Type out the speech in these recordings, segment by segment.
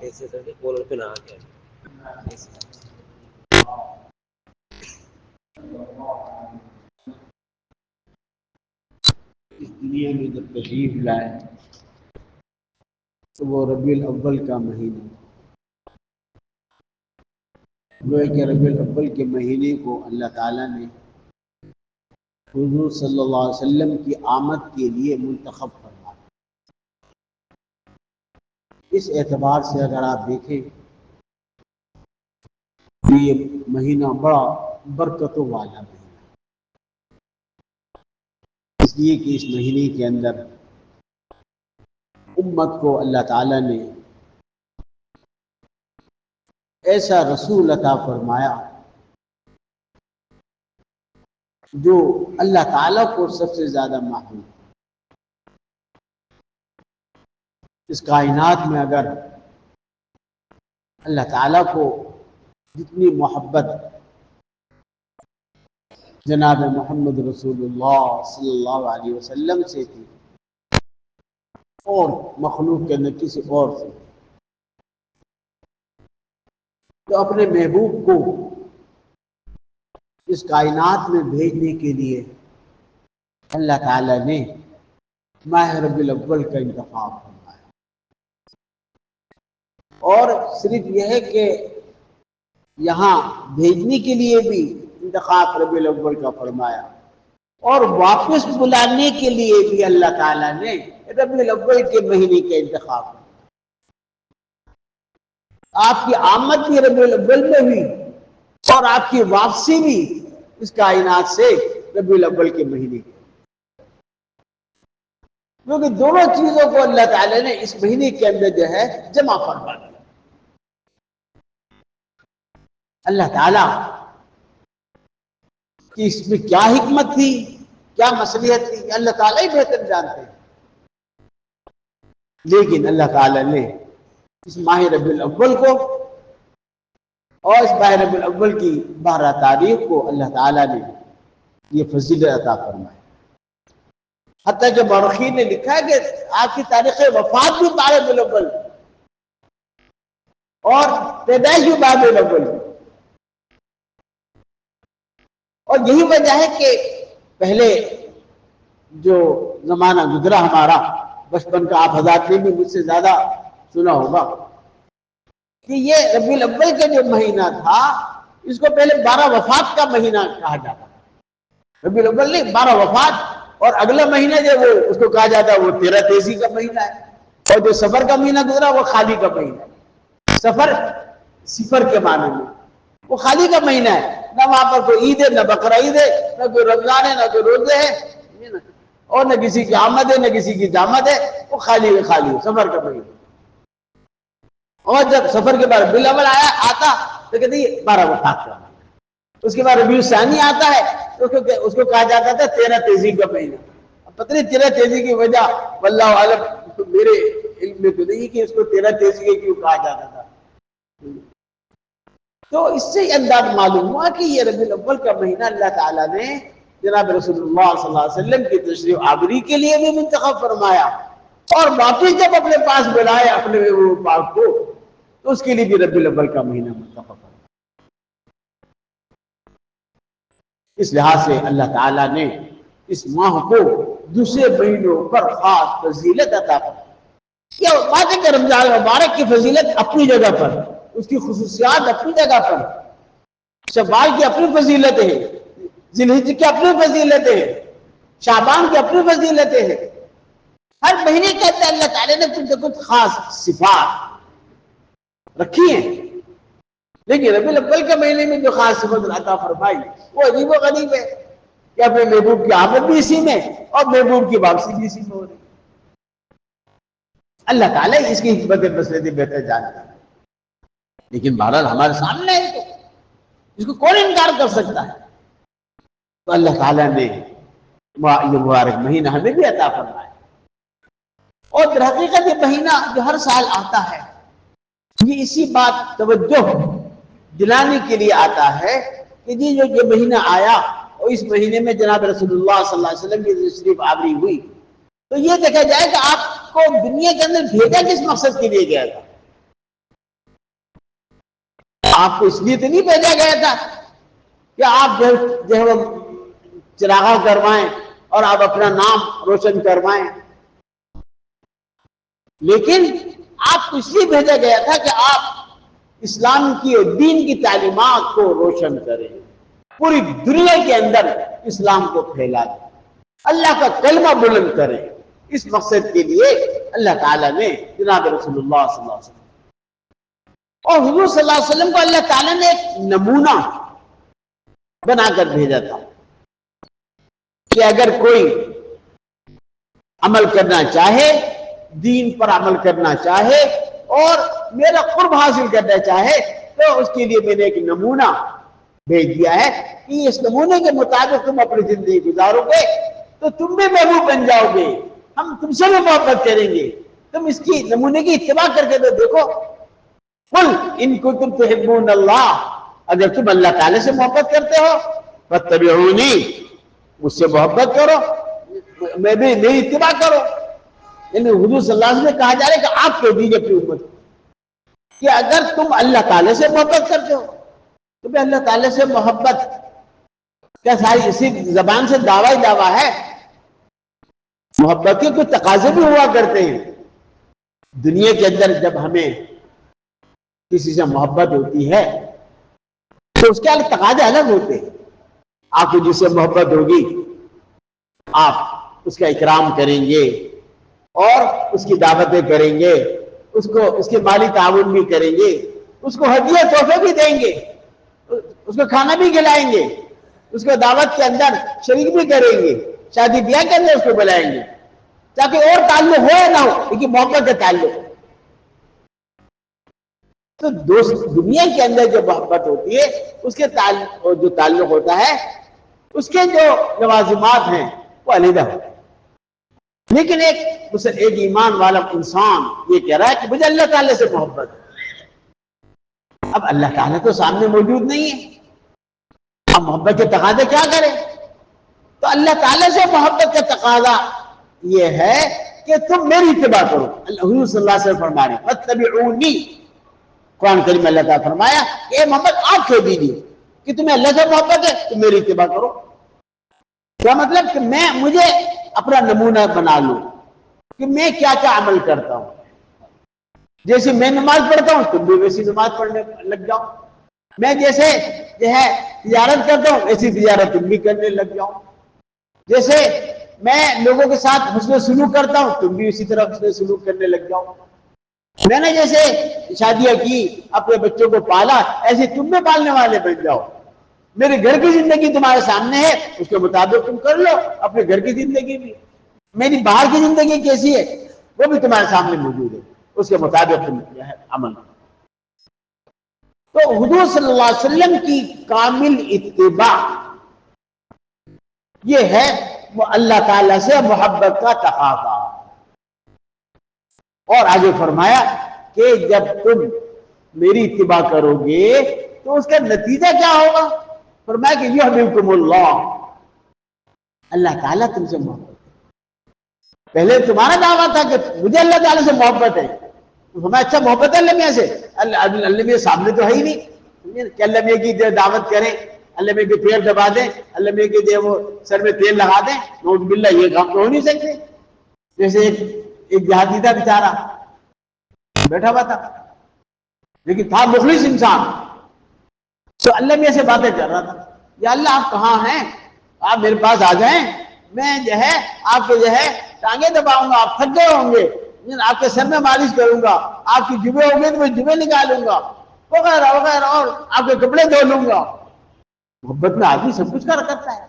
ایسے کر کے کولر پہ نہ آ گیا اس دنیا میں جب تشریف لائے تو وہ ربیع الاول کا مہینہ، گویا کہ ربیع الاول کے مہینے کو اللہ تعالیٰ نے حضور صلی اللہ علیہ وسلم کی آمد کے لیے منتخب فرمایا۔ اس اعتبار سے اگر آپ دیکھیں تو یہ مہینہ بڑا برکتوں والا مہینہ، اس لیے کہ اس مہینے کے اندر امت کو اللہ تعالیٰ نے ایسا رسول عطا فرمایا جو اللہ تعالیٰ کو سب سے زیادہ محبوب۔ اس کائنات میں اگر اللہ تعالیٰ کو جتنی محبت جناب محمد رسول اللہ صلی اللہ علیہ وسلم سے تھی اور مخلوق کے اندر کسی اور سے، تو اپنے محبوب کو اس کائنات میں بھیجنے کے لیے اللہ تعالیٰ نے ماہ ربیع الاول کا انتخاب فرمایا۔ اور صرف یہ ہے کہ یہاں بھیجنے کے لیے بھی انتخاب ربیع الاول کا فرمایا اور واپس بلانے کے لیے بھی اللہ تعالیٰ نے ربیع الاول کے مہینے کا انتخاب فرمایا۔ آپ کی آمد بھی ربیع الاول میں ہوئی اور آپ کی واپسی بھی اس کائنات سے ربیع الاول کے مہینے کی، کیونکہ دونوں چیزوں کو اللہ تعالیٰ نے اس مہینے کے اندر جو ہے جمع فرما دیا۔ اللہ تعالیٰ کہ اس میں کیا حکمت تھی، کیا مصلحت تھی، اللہ تعالیٰ ہی بہتر جانتے ہیں، لیکن اللہ تعالیٰ نے اس ماہ ربیع الاول کو اور اس ماہ ربیع الاول کی 12 تاریخ کو اللہ تعالیٰ نے یہ فضیلت عطا فرمائی۔ حتیٰ کہ مورخین نے لکھا ہے کہ آپ کی تاریخ وفات بھی 12 ربیع الاول اور پیدائش بھی 12 ربیع الاول، اور یہی وجہ ہے کہ پہلے جو زمانہ گزرا ہمارا بچپن کا، آپ حضرات نے بھی مجھ سے زیادہ سنا ہوگا کہ یہ ربیع الاول کا جو مہینہ تھا اس کو پہلے 12 وفات کا مہینہ کہا جاتا تھا۔ ربیع الاول نہیں، 12 وفات، اور اگلا مہینہ جو وہ اس کو کہا جاتا ہے وہ 13 تیزی کا مہینہ ہے، اور جو سفر کا مہینہ گزرا وہ خالی کا مہینہ ہے۔ سفر صفر کے معنی میں وہ خالی کا مہینہ ہے، نہ وہاں پر کوئی عید ہے، نہ بقرہ عید ہے، نہ کوئی رمضان ہے، نہ کوئی روزے ہے، اور نہ کسی کی آمد ہے، نہ کسی کی دامد ہے، وہ خالی ہے، خالی ہے، سفر کا مہینہ۔ اور جب سفر کے بعد ربیع الاول آتا تو کہتے ہیں 12 وفات کا مہینہ، اس کے بعد ربیع الثانی آتا ہے تو اس کو کہا جاتا تھا 13 تیزی کا مہینہ۔ اب پتہ نہیں 13 تیزی کی وجہ واللہ عالم، میرے علم میں تو نہیں کہ اس کو 13 تیزی کے کیوں کہا جاتا تھا۔ تو اس سے انداز معلوم ہوا کہ یہ ربیع الاول کا مہینہ اللہ تعالیٰ نے جناب رسول اللہ صلی اللہ علیہ وسلم کی تشریف آوری کے لیے بھی منتخب فرمایا، اور واپس جب اپنے پاس بلائے اپنے پاک کو تو اس کے لیے بھی ربیع الاول کا مہینہ منتخب فرمایا۔ اس لحاظ سے اللہ تعالیٰ نے اس ماہ کو دوسرے مہینوں پر خاص فضیلت عطا فرمائی۔ یہ بات ہے کہ رمضان مبارک کی فضیلت اپنی جگہ پر، اس کی خصوصیات اپنی جگہ پر، شوال کی اپنی فضیلتیں ہیں، ذی الحجہ کی اپنی فضیلتیں ہیں، شعبان کی اپنی فضیلتیں ہیں۔ ہر مہینے کے اندر اللہ تعالیٰ نے کچھ نہ کچھ خاص صفات رکھی ہیں، لیکن ربیع الاول کے مہینے میں جو خاص صفت عطا فرمائی وہ عجیب و غریب ہے۔ کہ اپنے محبوب کی آمد بھی اسی میں اور محبوب کی واپسی بھی اسی میں ہو رہی ہے۔ اللہ تعالیٰ اس کی حکمت مسئلے بہتر جانتا ہے، لیکن بہرحال ہمارے سامنے ہے تو اس کو کون انکار کر سکتا ہے؟ تو اللہ تعالیٰ نے یہ مبارک مہینہ ہمیں بھی عطا فرمایا، اور در حقیقت یہ مہینہ جو ہر سال آتا ہے یہ اسی بات توجہ دلانے کے لیے آتا ہے کہ جی جو یہ مہینہ آیا اور اس مہینے میں جناب رسول اللہ صلی اللہ علیہ وسلم کی تشریف آوری ہوئی، تو یہ دیکھا جائے کہ آپ کو دنیا کے اندر بھیجا کس مقصد کے لیے گیا تھا؟ آپ کو اس لیے تو نہیں بھیجا گیا تھا کہ آپ جو ہے وہ چراغاں کروائیں اور آپ اپنا نام روشن کروائیں، لیکن آپ کو اس لیے بھیجا گیا تھا کہ آپ اسلام کی اور دین کی تعلیمات کو روشن کریں، پوری دنیا کے اندر اسلام کو پھیلا دیں، اللہ کا کلمہ بلند کریں۔ اس مقصد کے لیے اللہ تعالیٰ نے جناب رسول اللہ صلی اللہ علیہ وسلم اور حضور صلی اللہ علیہ وسلم کو اللہ تعالیٰ نے ایک نمونہ بنا کر بھیجا تھا کہ اگر کوئی عمل کرنا چاہے، دین پر عمل کرنا چاہے اور میرا قرب حاصل کرنا چاہے، تو اس کے لیے میں نے ایک نمونہ بھیج دیا ہے کہ اس نمونے کے مطابق تم اپنی زندگی گزارو گے تو تم بھی محبوب بن جاؤ گے، ہم تم سے بھی محبت کریں گے۔ تم اس کی نمونے کی اتباع کر کے تو دیکھو، قل ان کنتم تحبون اللہ، اگر تم اللہ تعالی سے محبت کرتے ہو فاتبعونی، مجھ سے محبت کرو، میں بھی میری اتباع کرو۔ یعنی حضور صلی اللہ علیہ وسلم نے کہا جا رہا ہے کہ آپ کہہ دیجیے اپنی امت کہ اگر تم اللہ تعالی سے محبت کرتے ہو تو بھی اللہ تعالی سے محبت کیا ساری اسی زبان سے دعویٰ ہی دعویٰ ہے؟ محبت کے کچھ تقاضے بھی ہوا کرتے ہیں۔ دنیا کے اندر جب ہمیں کسی سے محبت ہوتی ہے تو اس کے تقاضے الگ ہوتے ہیں۔ آپ کو جس سے محبت ہوگی آپ اس کا اکرام کریں گے اور اس کی دعوتیں کریں گے، اس کے مالی تعاون بھی کریں گے، اس کو ہدیہ تحفے بھی دیں گے، اس کو کھانا بھی کھلائیں گے، اس کو دعوت کے اندر شریک بھی کریں گے، شادی بیاہ کے اندر اس کو بلائیں گے، تاکہ اور تعلق ہو یا نہ ہو لیکن محبت کا تعلق ہے۔ تو دنیا کے اندر جو محبت ہوتی ہے اس کے جو تعلق ہوتا ہے اس کے جو لوازمات ہیں وہ علیحدہ ہوتے ہیں، لیکن ایک ایمان والا انسان یہ کہہ رہا ہے کہ مجھے اللہ تعالی سے محبت ہے۔ اب اللہ تعالیٰ تو سامنے موجود نہیں ہے، اب محبت کے تقاضے کیا کریں؟ تو اللہ تعالیٰ سے محبت کا تقاضا یہ ہے کہ تم میری اتباع کرو۔ حضور صلی اللہ علیہ وسلم فرما رہے ہیں فاتبعونی، قرآن کریم میں اللہ تعالیٰ فرمایا کہ اے محمد آپ کہہ دیجیے کہ تمہیں اللہ سے محبت ہے تو میری اتباع کرو۔ کیا مطلب کہ مجھے اپنا نمونہ بنا لوں کہ میں کیا کیا عمل کرتا ہوں، جیسے میں نماز پڑھتا ہوں تم بھی ویسی نماز پڑھنے لگ جاؤ، میں جیسے جو ہے تجارت کرتا ہوں ایسی تجارت تم بھی کرنے لگ جاؤ، جیسے میں لوگوں کے ساتھ حسن سلوک کرتا ہوں تم بھی اسی طرح حسن سلوک کرنے لگ جاؤ، میں نے جیسے شادیاں کی اپنے بچوں کو پالا ایسے تم بھی پالنے والے بن جاؤ، میرے گھر کی زندگی تمہارے سامنے ہے اس کے مطابق تم کر لو اپنے گھر کی زندگی بھی، میری باہر کی زندگی کیسی ہے وہ بھی تمہارے سامنے موجود ہے، اس کے مطابق تم جو ہے عمل کرو۔ تو حضور صلی اللہ علیہ وسلم کی کامل اتباع یہ ہے وہ اللہ تعالی سے محبت کا تقاضا۔ اور آگے فرمایا کہ جب تم میری اتباع کرو گے تو اس کا نتیجہ کیا ہوگا؟ فرمایا کہ یحببکم اللہ، اللہ تعالیٰ تم سے محبت ہے۔ پہلے تمہارا دعویٰ تھا کہ مجھے اللہ تعالیٰ سے محبت ہے، ہمیں اچھا محبت ہے اللہ میاں سے، اللہ میاں سامنے تو ہے ہی نہیں کہ اللہ میاں کی دعوت کریں، اللہ میاں کے پیر دبا دیں، اللہ میاں کے وہ سر میں تیل لگا دیں، نعوذ باللہ یہ کام تو ہو نہیں سکتے۔ جیسے ایک دیہاتی تھا بیچارہ بیٹھا ہوا تھا لیکن تھا مخلص انسان، تو اللہ میاں سے باتیں کر رہا تھا، یا اللہ آپ کہاں ہیں، آپ میرے پاس آ جائیں، میں جو ہے آپ کے جو ہے ٹانگیں دباؤں گا، آپ تھک گئے ہوں گے، آپ کے سر میں مالش کروں گا، آپ کی جبے ہوں گے تو میں جبے نکالوں گا وغیرہ وغیرہ، اور آپ کے کپڑے دھو لوں گا۔ محبت میں آدمی سب کچھ کرتا ہے،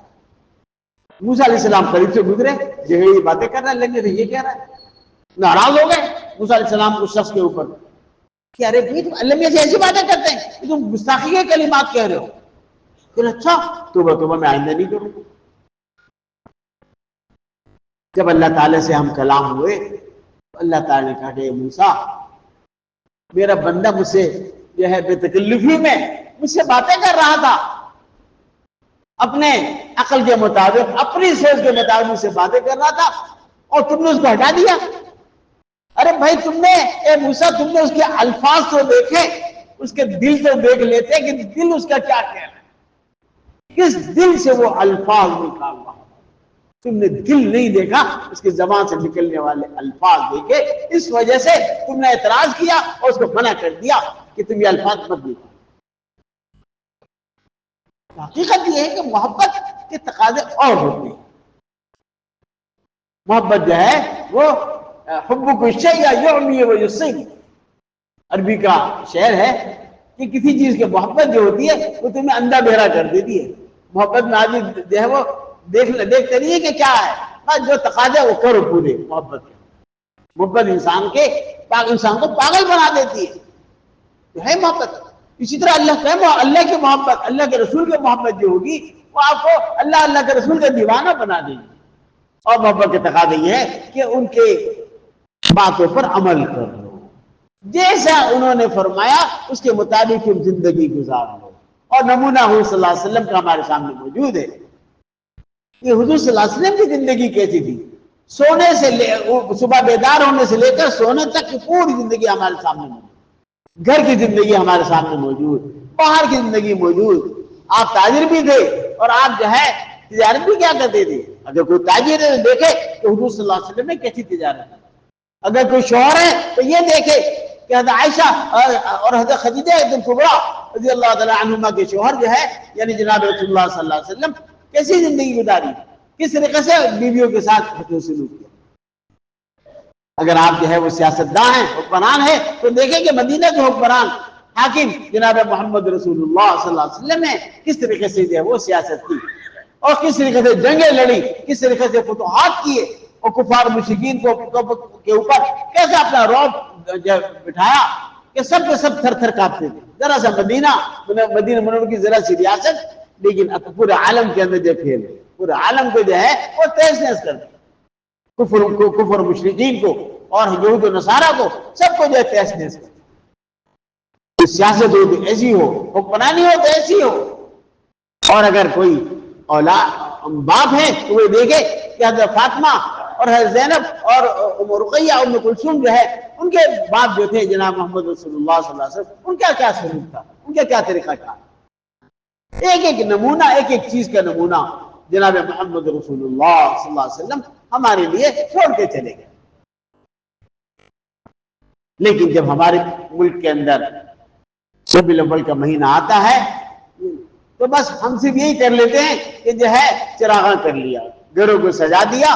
موسیٰ علیہ السلام قریب سے گزرے، جو ہے یہ باتیں کر رہے لگے تھے، یہ کہہ رہا ہے، ناراض ہو گئے موسیٰ علیہ السلام اس شخص کے اوپر کہ ارے بھائی تم اللہ میاں سے ایسی باتیں کرتے ہیں کہ تم گستاخی کے کلمات کہہ رہے ہو. پھر اچھا توبہ میں آئندہ نہیں کروں. جب اللہ تعالیٰ سے ہم کلام ہوئے تو اللہ تعالیٰ نے کہا کہ موسیٰ میرا بندہ مجھ سے جو ہے بے تکلفی میں مجھ سے باتیں کر رہا تھا، اپنے عقل کے مطابق اپنی سوچ کے مطابق مجھ سے باتیں کر رہا تھا اور تم نے اس کو ہٹا دیا. ارے بھائی تم نے اے موسیٰ تم نے اس کے الفاظ تو دیکھے، اس کے دل تو دیکھ لیتے کہ دل اس کا کیا کہہ رہا ہے، کس دل سے وہ الفاظ نکال رہا. تم نے دل نہیں دیکھا، اس کی زبان سے نکلنے والے الفاظ دیکھے، اس وجہ سے تم نے اعتراض کیا اور اس کو منع کر دیا کہ تم یہ الفاظ مت دیکھو. حقیقت یہ ہے کہ محبت کے تقاضے اور ہوتے ہیں. محبت جو ہے وہ حبک الشیء یعمی و یصم، عربی کا شعر ہے کہ کسی چیز کی محبت جو ہوتی ہے وہ تمہیں اندھا بہرا کر دیتی ہے. محبت میں آدمی جو ہے وہ دیکھتے نہیں ہے کہ کیا ہے، بس جو تقاضے وہ کرو پورے. محبت انسان کو پاگل بنا دیتی ہے، تو ہے محبت. اسی طرح اللہ کی محبت، اللہ کے رسول کی محبت جو ہوگی وہ آپ کو اللہ کے رسول کا دیوانہ بنا دے گی. اور محبت کے تقاضے یہ ہے کہ ان کے باتوں پر عمل کر لو، جیسا انہوں نے فرمایا اس کے مطابق تم زندگی گزار لو. اور نمونہ حضور صلی اللہ علیہ وسلم کا ہمارے سامنے موجود ہے. یہ حضور صلی اللہ علیہ وسلم کی زندگی کیسی تھی؟ سونے سے صبح بیدار ہونے سے لے کر سونے تک کی پوری زندگی ہمارے سامنے موجود. گھر کی زندگی ہمارے سامنے موجود، باہر کی زندگی موجود. آپ تاجر بھی تھے اور آپ جو ہے تجارت بھی کیا کرتے تھے. اگر کوئی تاجر ہے دیکھے تو حضور صلی اللہ علیہ وسلم نے کیسی تجارت ہے. اگر کوئی شوہر ہے تو یہ دیکھے کہ حضرت عائشہ اور حضرت خدیجہ کبریٰ رضی اللہ تعالیٰ عنہما کے شوہر جو ہے یعنی جناب رسول اللہ صلی اللہ علیہ وسلم کیسی زندگی گزاری، کس طریقے سے بیویوں کے ساتھ حسن سلوک کیا. اگر آپ جو ہے وہ سیاستداں ہیں، حکمران ہیں، تو دیکھیں کہ مدینہ کے حکمران حاکم جناب محمد رسول اللہ صلی اللہ علیہ وسلم نے کس طریقے سے جو ہے وہ سیاست کی اور کس طریقے سے جنگیں لڑی، کس طریقے سے فتوحات کیے اور کفار مشرکین کے اوپر کیسے اپنا رعب بٹھایا کہ سب کے سب تھر تھر کانپتے تھے. ذرا سا مدینہ منورہ کی ذرا سی ریاست، لیکن پورے عالم کے اندر جو پھیل گئے، پورے عالم کو جو ہے وہ تہس نہس کر دیا. کفر مشرکین کو اور یہود و نصارہ کو سب کو جو ہے تہس نہس کر دیا. سیاست ہو تو ایسی ہو، حکمرانی ہو تو ایسی ہو. اور اگر کوئی اولاد باپ ہے تو وہ دیکھے کہ حضرت فاطمہ اور حضرت زینب اور ام رقیہ ام کلثوم جو ہے ان کے باپ جو تھے جناب محمد رسول اللہ صلی اللہ علیہ وسلم، ان کا کیا سلوک تھا، ان کا کیا طریقہ تھا. ایک ایک نمونہ، ایک ایک چیز کا نمونہ جناب محمد رسول اللہ صلی اللہ علیہ وسلم ہمارے لیے چھوڑ کے چلے گئے. لیکن جب ہمارے ملک کے اندر ربیع الاول کا مہینہ آتا ہے تو بس ہم صرف یہی کر لیتے ہیں کہ جو ہے چراغاں کر لیا، گھروں کو سجا دیا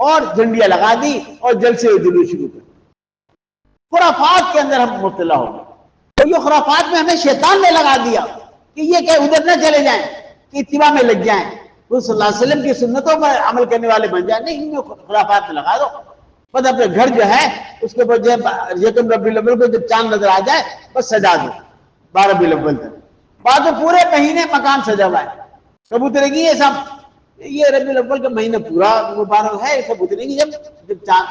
اور جھنڈیاں لگا دی اور جلسے جلوس شروع کر دیا. خرافات کے اندر ہم مبتلا ہو گئے. تو یہ خرافات میں ہمیں شیطان نے لگا دیا کہ یہ کہ ادھر نہ چلے جائیں، کہ اتباع میں لگ جائیں، رسول صلی اللہ علیہ وسلم کی سنتوں پر عمل کرنے والے بن جائیں. نہیں، ان میں خرافات میں لگا دو. بس اپنے گھر جو ہے اس کے بعد یکم ربیع الاول کو جب چاند نظر آ جائے بس سجا دو 12 ربیع الاول تک. بعد میں پورے مہینے مکان سجا ہوا ہے، کبوتریں گی یہ سب. یہ ربیع الاول کا مہینہ پورا مبارک ہے، کبوتریں گی جب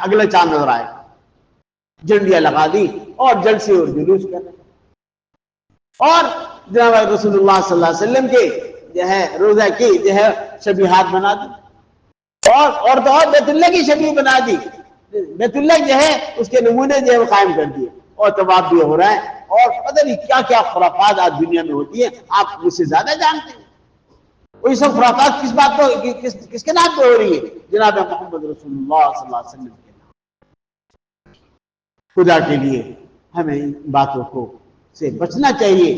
اگلا چاند نظر آئے. جھنڈیاں لگا دی اور جلسے اور جلوس کر رہے. اور جناب رسول اللہ صلی اللہ علیہ وسلم کے جو ہے روزہ کی جو ہے شبیہات بنا دی اور تو اور بیت اللہ کی شبیہ بنا دی. بیت اللہ جو ہے اس کے نمونے جو ہے وہ قائم کر دیے اور طواف بھی ہو رہا ہے اور پتہ نہیں کیا کیا خرافات آج دنیا میں ہوتی ہے. آپ مجھ سے زیادہ جانتے ہیں وہ سب خرافات کس بات کو کس کے نام پہ ہو رہی ہے؟ جناب محمد رسول اللہ صلی اللہ علیہ وسلم کے نام. خدا کے لیے ہمیں ان باتوں کو سے بچنا چاہیے.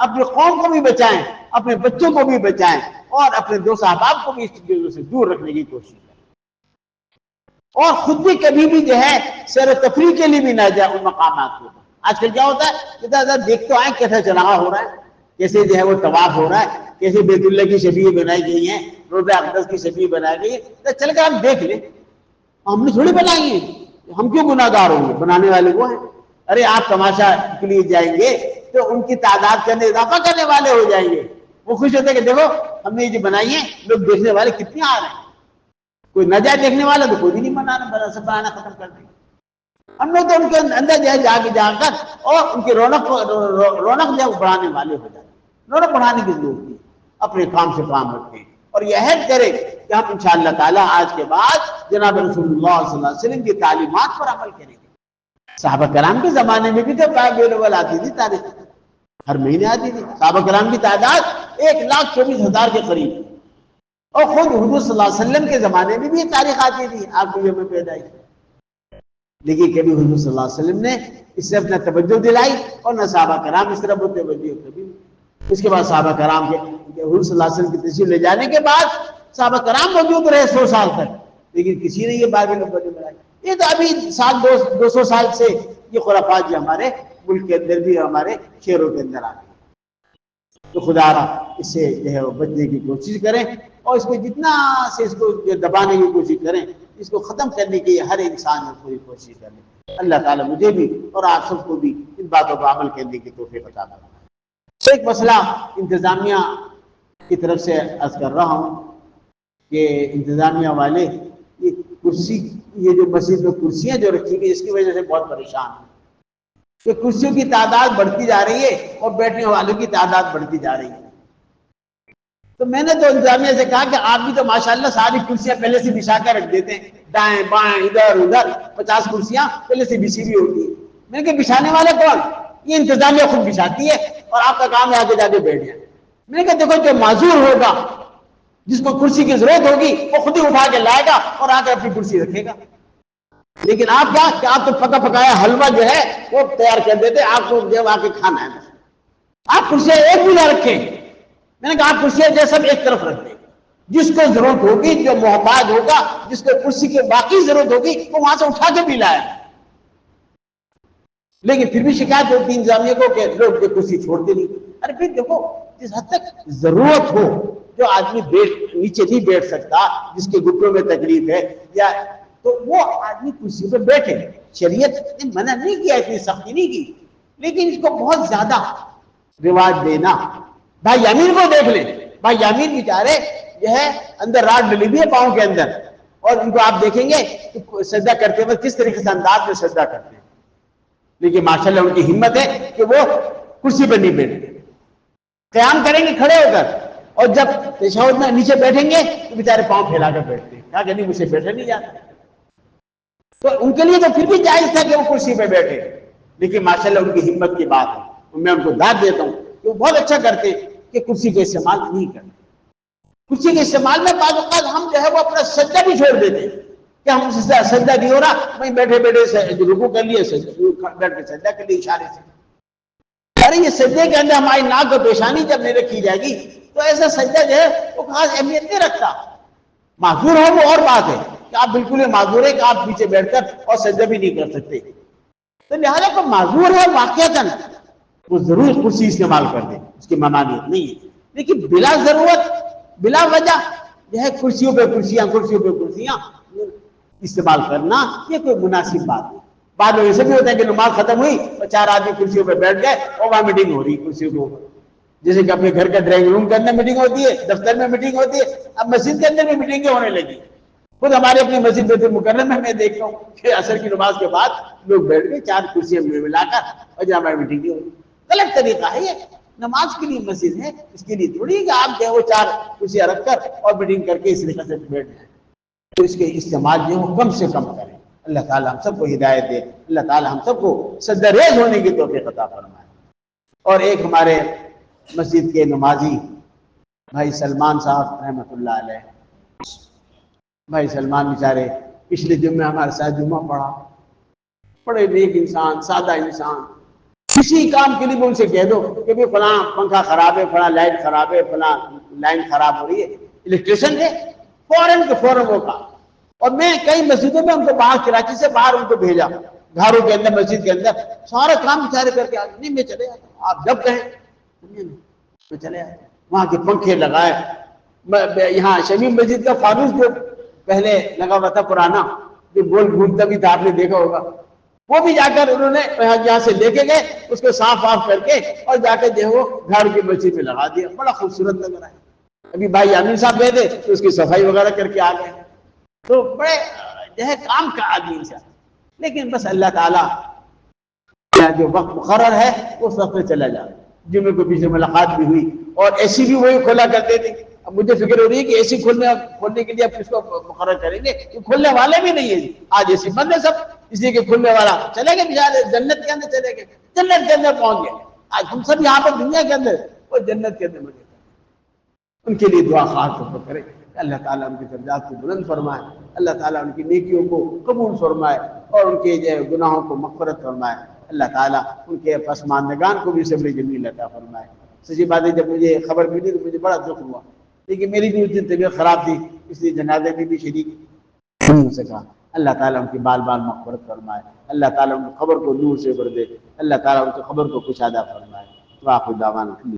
اپنے قوم کو بھی بچائیں، اپنے بچوں کو بھی بچائیں اور اپنے دوست احباب کو بھی اس چیزوں سے دور رکھنے کی کوشش کریں. اور خود بھی کبھی بھی جو ہے سیر و تفریح کے لیے بھی نہ جائے ان مقامات کو. آج کل کیا ہوتا ہے کہ دیکھ تو آئیں کیسا چراغا ہو رہا ہے، کیسے جو ہے وہ طواف ہو رہا ہے، کیسے بیت اللہ کی شبیہ بنائی گئی ہیں، روضہ اقدس کی شبیہ بنائی گئی ہے، چل کر ہم دیکھ لیں، ہم نے تھوڑی بنائی ہے، ہم کیوں گناہ گار ہوں گے، بنانے والے وہ ہیں۔ ارے آپ تماشا کے لیے جائیں گے تو ان کی تعداد کے اندر اضافہ کرنے والے ہو جائیں گے، وہ خوش ہوتے ہیں کہ دیکھو ہم نے یہ جو بنائی ہے، لوگ دیکھنے والے کتنے آ رہے ہیں، کوئی نہ جائے دیکھنے والا تو کوئی بھی نہیں بنانا ختم کر دیں۔ ہم لوگ تو ان کے اندر جو ہے جا کر اور ان کی رونق جو ہے بڑھانے والے ہو جائیں، رونق بڑھانے کی ضرورت نہیں، اپنے کام سے کام رکھیں اور یہ عہد کریں کہ ہم انشاءاللہ تعالیٰ آج کے بعد جناب رسول اللہ صلی اللہ علیہ وسلم کی تعلیمات پر عمل کریں گے۔ صحابہ کرام کے زمانے میں بھی تو اویلیبل آتی تھی تاریخ، ہر مہینے آتی تھی، صحابہ کرام کی تعداد 1,24,000 کے قریب، اور خود حضور صلی اللہ علیہ وسلم کے زمانے میں بھی یہ تاریخ آتی تھی آپ کو یوم پیدائش، لیکن کبھی حضور صلی اللہ علیہ وسلم نے اس سے اپنا توجہ دلائی اور نہ صحابہ کرام اس طرح توجہ کبھی۔ اس کے بعد صحابہ کرام کے حضور صلی اللہ علیہ وسلم کی تشریف لے جانے کے بعد صحابہ کرام موجود رہے 100 سال تک، لیکن کسی نے یہ بات نہیں بنائی۔ یہ تو ابھی 200 سال سے یہ خرافات جو ہمارے ملک کے اندر بھی ہمارے شہروں کے اندر آ گئی، تو خدا را اس سے جو ہے وہ بچنے کی کوشش کریں اور اس کو جتنا سے اس کو دبانے کی کوشش کریں، اس کو ختم کرنے کی ہر انسان نے پوری کوشش کریں۔ اللہ تعالیٰ مجھے بھی اور آپ سب کو بھی ان باتوں پر عمل کرنے کی توفیق عطا فرمائے۔ ایک مسئلہ انتظامیہ کی طرف سے عرض کر رہا ہوں کہ انتظامیہ والے یہ کرسی، یہ جو مسجد میں کرسیاں جو رکھی گئی اس کی وجہ سے بہت پریشان ہیں کہ کرسیوں کی تعداد بڑھتی جا رہی ہے اور بیٹھنے والوں کی تعداد بڑھتی جا رہی ہے۔ تو میں نے تو انتظامیہ سے کہا کہ آپ بھی تو ماشاءاللہ ساری کرسیاں پہلے سے بچھا کر رکھ دیتے ہیں، دائیں بائیں ادھر ادھر 50 کرسیاں پہلے سے بچھی ہوئی ہوتی ہیں۔ میں نے کہا بچھانے والے کون؟ یہ انتظامیہ خود بچھاتی ہے اور آپ کا کام ہے آگے جا کے بیٹھ جائیں۔ میں نے کہا دیکھو جو معذور ہوگا، جس کو کرسی کی ضرورت ہوگی، وہ خود ہی اٹھا کے لائے گا اور آ کر اپنی کرسی رکھے گا، لیکن آپ کیا کہ آپ تو پکا پکایا حلوہ جو ہے وہ تیار کر دیتے، آپ کو جو آ کے کھانا ہے، آپ کرسیاں ایک بھی نہ رکھیں۔ میں نے کہا آپ کرسیاں جو سب ایک طرف رکھ دیں، جس کو ضرورت ہوگی، جو محتاج ہوگا، جس کو کرسی کی باقی ضرورت ہوگی، وہ وہاں سے اٹھا کے بھی لائے۔ لیکن پھر بھی شکایت ہوتی انتظامیہ کو کہ لوگ کرسی چھوڑتے نہیں۔ ارے پھر دیکھو جس حد تک ضرورت ہو، جو آدمی نیچے نہیں بیٹھ سکتا، جس کے گھٹنوں میں تکلیف ہے، یا تو وہ آدمی کرسی پہ بیٹھے۔ شریعت نے منع نہیں کیا، اتنی سختی نہیں کی، لیکن اس کو بہت زیادہ رواج دینا۔ بھائی یامین کو دیکھ لیں، بھائی یامین بیچارے جو ہے اندر راڈ ڈلی ہوئی ہے پاؤں کے اندر، اور ان کو آپ دیکھیں گے کہ سجدہ کرتے وقت کس طریقے سے انداز میں سجدہ کرتے ہیں، لیکن ماشاءاللہ ان کی ہمت ہے کہ وہ کرسی پر نہیں بیٹھتے، قیام کریں گے کھڑے ہو کر، اور جب تشہد میں نیچے بیٹھیں گے تو بیچارے پاؤں پھیلا کر بیٹھتے ہیں، کہا کہ نہیں مجھ سے بیٹھا نہیں جاتا۔ تو ان کے لیے تو پھر بھی جائز تھا کہ وہ کرسی پہ بیٹھے، لیکن ماشاءاللہ ان کی ہمت کی بات ہے، میں ان کو داد دیتا ہوں کہ وہ بہت اچھا کرتے ہیں کہ کرسی کا استعمال نہیں کرتے۔ کرسی کے استعمال میں بعض اوقات ہم جو ہے وہ اپنا سجدہ بھی چھوڑ دیتے ہیں کہ ہم سجدہ نہیں ہو رہا، وہیں بیٹھے بیٹھے رکوع کر لیے، بیٹھ کے سجدہ کر لیے اشارے سے۔ ارے یہ سجدے کے اندر ہماری ناک اور پیشانی جب نہیں رکھی جائے گی تو ایسا سجدہ جو ہے وہ خاص اہمیت نہیں رکھتا۔ معذور ہو وہ اور بات ہے کہ آپ بالکل معذور ہے کہ آپ پیچھے بیٹھ کر اور سجدہ بھی نہیں کر سکتے، تو لہٰذا کوئی معذور ہے واقعتاً وہ ضرور کرسی استعمال کر دے، اس کی ممانعت نہیں ہے، لیکن بلا ضرورت بلا وجہ جو ہے کرسیوں پہ کرسیاں استعمال کرنا یہ کوئی مناسب بات نہیں۔ بعد میں ایسے بھی ہوتا ہے کہ نماز ختم ہوئی اور 4 آدمی کرسیوں پہ بیٹھ گئے اور وہاں میٹنگ ہو رہی ہے کرسیوں کے اوپر، جیسے کہ اپنے گھر کا ڈرائنگ روم کے اندر میٹنگ ہوتی ہے، دفتر میں میٹنگ ہوتی ہے، اب مسجد کے اندر بھی میٹنگیں ہونے لگی۔ خود ہمارے اپنی مسجد بیت المکرم میں میں دیکھتا ہوں کہ عصر کی نماز کے بعد لوگ بیٹھ گئے 4 کرسیاں ملا کر اور جہاں ہماری میٹنگ ہو رہی۔ غلط طریقہ ہے یہ، نماز کے لیے مسجد ہے، اس کے لیے تھوڑی کہ آپ جو ہے وہ 4 کرسیاں رکھ کر اور میٹنگ کر کے اس طریقے سے بیٹھ جائیں، تو اس کے استعمال جو ہے وہ کم سے کم کریں۔ اللہ تعالیٰ ہم سب کو ہدایت دے، اللہ تعالیٰ ہم سب کو سجدہ ریز ہونے کی توفیق عطا فرمائے۔ اور ایک ہمارے مسجد کے نمازی بھائی سلمان صاحب رحمۃ اللہ علیہ، بھائی سلمان بیچارے پچھلے جمعے ہمارے ساتھ جمعہ پڑھا، بڑے نیک انسان، سادہ انسان، کسی کام کے لیے بھی ان سے کہہ دو کہ بھی فلاں پنکھا خراب ہے، فلاں لائٹ خراب ہے، فلاں لائن خراب ہو رہی ہے، الیکٹریشن ہے، فوراً کے فوراً وہ کام۔ اور میں کئی مسجدوں میں ان کو باہر کراچی سے باہر ان کو بھیجا، گھروں کے اندر مسجد کے اندر سارا کام بیچارے کر کے آگے، نہیں میں چلے آتا ہوں، آپ جب کہیں میں چلے آتا ہوں، وہاں کے پنکھے لگائے، یہاں شمی مسجد کا فانوس جو پہلے لگا ہوا تھا پرانا، جو گول گھومتا بھی تھا، آپ نے دیکھا ہوگا، وہ بھی جا کر انہوں نے یہاں سے لے کے گئے، اس کو صاف آف کر کے اور جا کے جو وہ گھر کی مسجد میں لگا دیا، بڑا خوبصورت لگ رہا ہے۔ ابھی بھائی امین صاحب گئے تھے تو اس کی صفائی وغیرہ کر کے آ گئے، تو بڑے جو ہے کام کا آدمی سے، لیکن بس اللہ تعالیٰ جو وقت مقرر ہے اس وقت میں چلا جا۔ جمعے کو پیچھے ملاقات بھی ہوئی، اور اے سی بھی وہی کھولا کرتے تھے۔ اب مجھے فکر ہو رہی ہے کہ اے سی کھولنے کے لیے اب کس کو مقرر کریں گے، یہ کھولنے والے بھی نہیں ہیں، آج اے سی بند ہے سب، اس لیے کہ کھولنے والا چلے گئے بیچارے جنت کے اندر، چلے گئے جنت کے اندر پہنچ گئے۔ آج ہم سب یہاں پر دنیا کے اندر، وہ جنت کے اندر مزے کریں۔ ان کے لیے دعا خاص طور پر کریں، اللہ تعالیٰ ان کے درجات کو بلند فرمائے، اللہ تعالیٰ ان کی نیکیوں کو قبول فرمائے اور ان کے گناہوں کو مغفرت فرمائے، اللہ تعالیٰ ان کے پسماندگان کو بھی صبر جمیل عطا فرمائے۔ سچی بات ہے، جب مجھے خبر ملی تو مجھے بڑا دکھ ہوا، لیکن میری بھی اس دن طبیعت خراب تھی، اس لیے جنازے میں بھی شریک نہیں ہو سکا۔ اللہ تعالیٰ ان کی بال بال مغفرت فرمائے، اللہ تعالیٰ ان کی قبر کو نور سے بھر دے، اللہ تعالیٰ ان کی قبر کو کشادہ فرمائے۔ واخر دعوانا